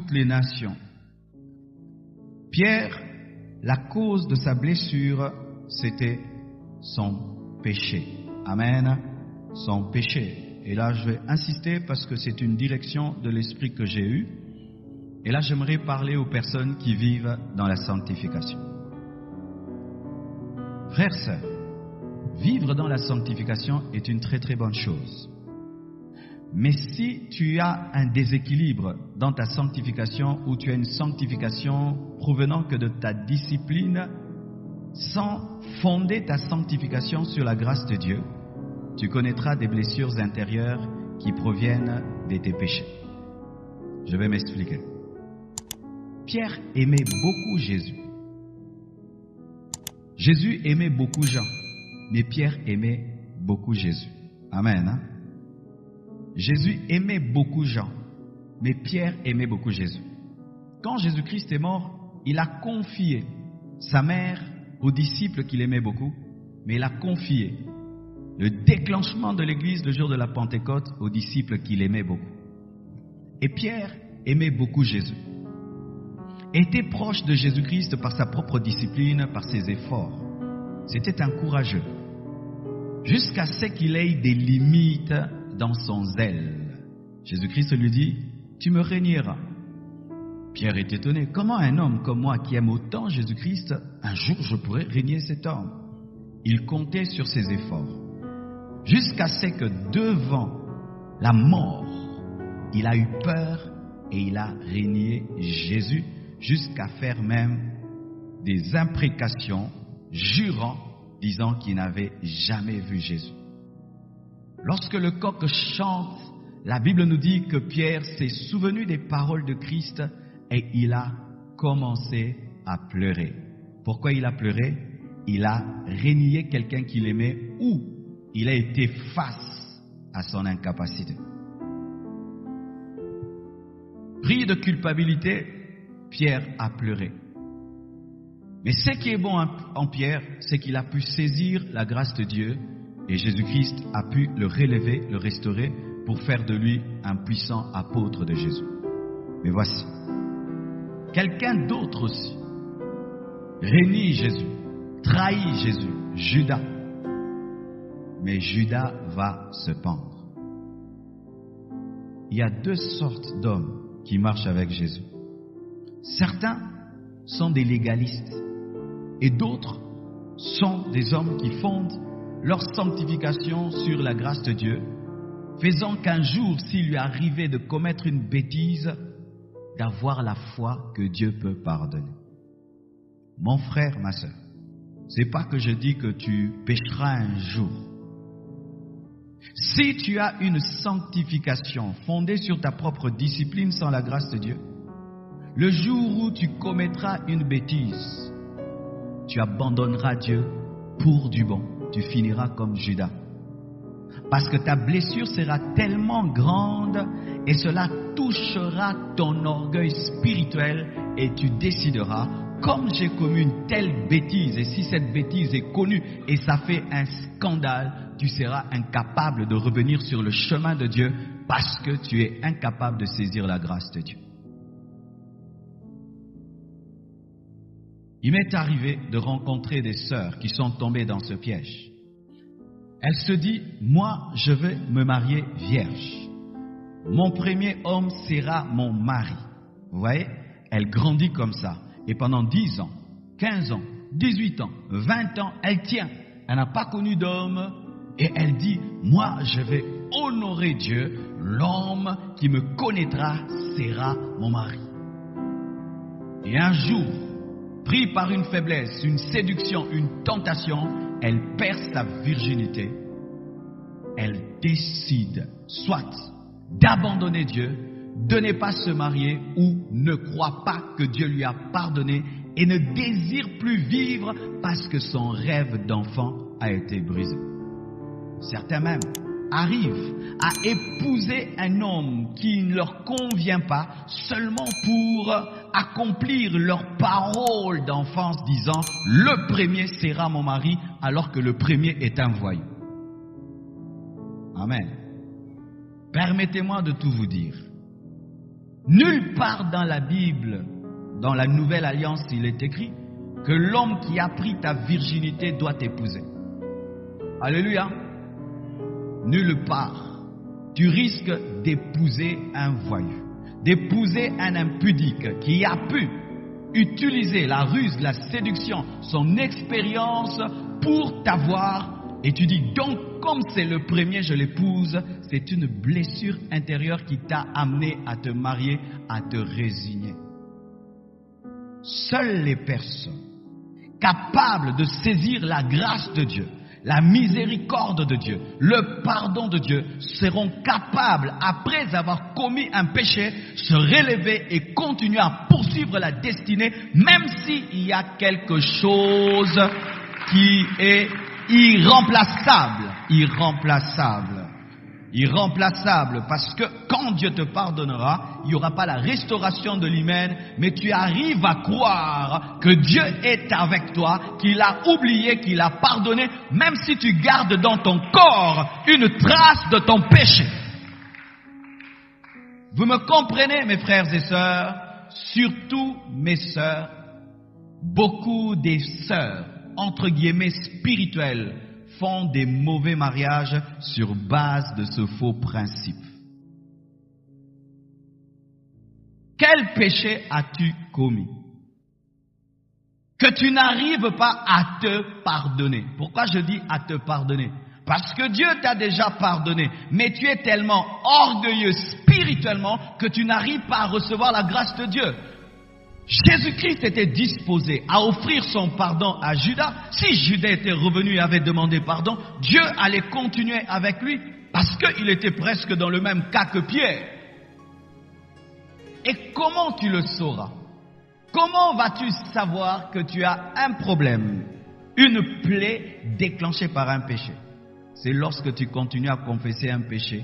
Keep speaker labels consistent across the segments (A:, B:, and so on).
A: toutes les nations. Pierre, la cause de sa blessure, c'était son péché. Amen. Son péché. Et là, je vais insister parce que c'est une direction de l'esprit que j'ai eue. Et là, j'aimerais parler aux personnes qui vivent dans la sanctification. Frères, sœurs, vivre dans la sanctification est une très très bonne chose. Mais si tu as un déséquilibre dans ta sanctification ou tu as une sanctification provenant que de ta discipline, sans fonder ta sanctification sur la grâce de Dieu, tu connaîtras des blessures intérieures qui proviennent de tes péchés. Je vais m'expliquer. Pierre aimait beaucoup Jésus. Jésus aimait beaucoup Jean, mais Pierre aimait beaucoup Jésus. Amen. Hein? Jésus aimait beaucoup Jean, mais Pierre aimait beaucoup Jésus. Quand Jésus-Christ est mort, il a confié sa mère aux disciples qu'il aimait beaucoup, mais il a confié le déclenchement de l'Église le jour de la Pentecôte aux disciples qu'il aimait beaucoup. Et Pierre aimait beaucoup Jésus, était proche de Jésus-Christ par sa propre discipline, par ses efforts. C'était un courageux, jusqu'à ce qu'il ait des limites dans son zèle. Jésus-Christ lui dit, tu me régneras. Pierre est étonné, comment un homme comme moi qui aime autant Jésus-Christ, un jour je pourrais régner cet homme? Il comptait sur ses efforts, jusqu'à ce que devant la mort, il a eu peur et il a régné Jésus, jusqu'à faire même des imprécations, jurant, disant qu'il n'avait jamais vu Jésus. Lorsque le coq chante, la Bible nous dit que Pierre s'est souvenu des paroles de Christ et il a commencé à pleurer. Pourquoi il a pleuré? Il a renié quelqu'un qu'il aimait ou il a été face à son incapacité. Pris de culpabilité, Pierre a pleuré. Mais ce qui est bon en Pierre, c'est qu'il a pu saisir la grâce de Dieu et Jésus-Christ a pu le relever, le restaurer pour faire de lui un puissant apôtre de Jésus. Mais voici, quelqu'un d'autre aussi renie Jésus, trahit Jésus, Judas. Mais Judas va se pendre. Il y a deux sortes d'hommes qui marchent avec Jésus. Certains sont des légalistes et d'autres sont des hommes qui fondent leur sanctification sur la grâce de Dieu, faisant qu'un jour, s'il lui arrivait de commettre une bêtise, d'avoir la foi que Dieu peut pardonner. Mon frère, ma soeur, c'est pas que je dis que tu pécheras un jour. Si tu as une sanctification fondée sur ta propre discipline sans la grâce de Dieu, le jour où tu commettras une bêtise, tu abandonneras Dieu pour du bon. Tu finiras comme Judas. Parce que ta blessure sera tellement grande et cela touchera ton orgueil spirituel et tu décideras, comme j'ai commis une telle bêtise, et si cette bêtise est connue et ça fait un scandale, tu seras incapable de revenir sur le chemin de Dieu parce que tu es incapable de saisir la grâce de Dieu. Il m'est arrivé de rencontrer des sœurs qui sont tombées dans ce piège. Elle se dit, moi je vais me marier vierge. Mon premier homme sera mon mari. Vous voyez, elle grandit comme ça. Et pendant 10 ans, 15 ans, 18 ans, 20 ans, elle tient. Elle n'a pas connu d'homme. Et elle dit, moi je vais honorer Dieu. L'homme qui me connaîtra sera mon mari. Et un jour, pris par une faiblesse, une séduction, une tentation, elle perd sa virginité. Elle décide soit d'abandonner Dieu, de ne pas se marier ou ne croit pas que Dieu lui a pardonné et ne désire plus vivre parce que son rêve d'enfant a été brisé. Certains même arrivent à épouser un homme qui ne leur convient pas seulement pour accomplir leur parole d'enfance disant « le premier sera mon mari » alors que le premier est un voyou. Amen. Permettez-moi de tout vous dire. Nulle part dans la Bible, dans la Nouvelle Alliance, il est écrit que l'homme qui a pris ta virginité doit t'épouser. Alléluia. Nulle part. Tu risques d'épouser un voyou, d'épouser un impudique qui a pu utiliser la ruse, la séduction, son expérience pour t'avoir. Et tu dis donc, comme c'est le premier, je l'épouse. C'est une blessure intérieure qui t'a amené à te marier, à te résigner. Seules les personnes capables de saisir la grâce de Dieu, la miséricorde de Dieu, le pardon de Dieu, seront capables, après avoir commis un péché, se relever et continuer à poursuivre la destinée, même s'il y a quelque chose qui est irremplaçable. Irremplaçable, parce que quand Dieu te pardonnera, il n'y aura pas la restauration de l'hymen, mais tu arrives à croire que Dieu est avec toi, qu'il a oublié, qu'il a pardonné, même si tu gardes dans ton corps une trace de ton péché. Vous me comprenez, mes frères et sœurs? Surtout mes sœurs, beaucoup des sœurs, entre guillemets spirituelles, font des mauvais mariages sur base de ce faux principe. Quel péché as-tu commis que tu n'arrives pas à te pardonner? Pourquoi je dis à te pardonner? Parce que Dieu t'a déjà pardonné, mais tu es tellement orgueilleux spirituellement que tu n'arrives pas à recevoir la grâce de Dieu. Jésus-Christ était disposé à offrir son pardon à Judas. Si Judas était revenu et avait demandé pardon, Dieu allait continuer avec lui parce qu'il était presque dans le même cas que Pierre. Et comment tu le sauras? Comment vas-tu savoir que tu as un problème, une plaie déclenchée par un péché? C'est lorsque tu continues à confesser un péché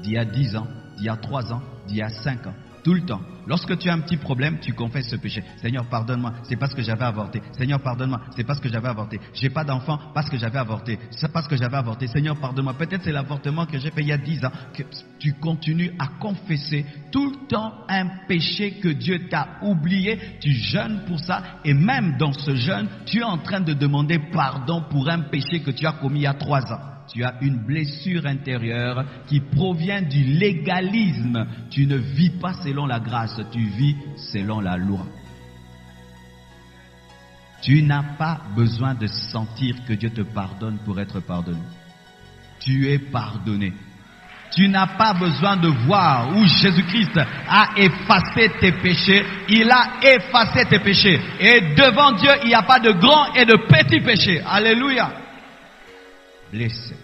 A: d'il y a 10 ans, d'il y a 3 ans, d'il y a 5 ans. Tout le temps. Lorsque tu as un petit problème, tu confesses ce péché. Seigneur, pardonne-moi, c'est parce que j'avais avorté. Seigneur, pardonne-moi, c'est parce que j'avais avorté. J'ai pas d'enfant parce que j'avais avorté. C'est parce que j'avais avorté. Seigneur, pardonne-moi. Peut-être c'est l'avortement que j'ai fait il y a 10 ans. Que tu continues à confesser tout le temps un péché que Dieu t'a oublié. Tu jeûnes pour ça. Et même dans ce jeûne, tu es en train de demander pardon pour un péché que tu as commis il y a 3 ans. Tu as une blessure intérieure qui provient du légalisme. Tu ne vis pas selon la grâce, tu vis selon la loi. Tu n'as pas besoin de sentir que Dieu te pardonne pour être pardonné. Tu es pardonné. Tu n'as pas besoin de voir où Jésus-Christ a effacé tes péchés. Il a effacé tes péchés. Et devant Dieu, il n'y a pas de grands et de petits péchés. Alléluia. Blessé.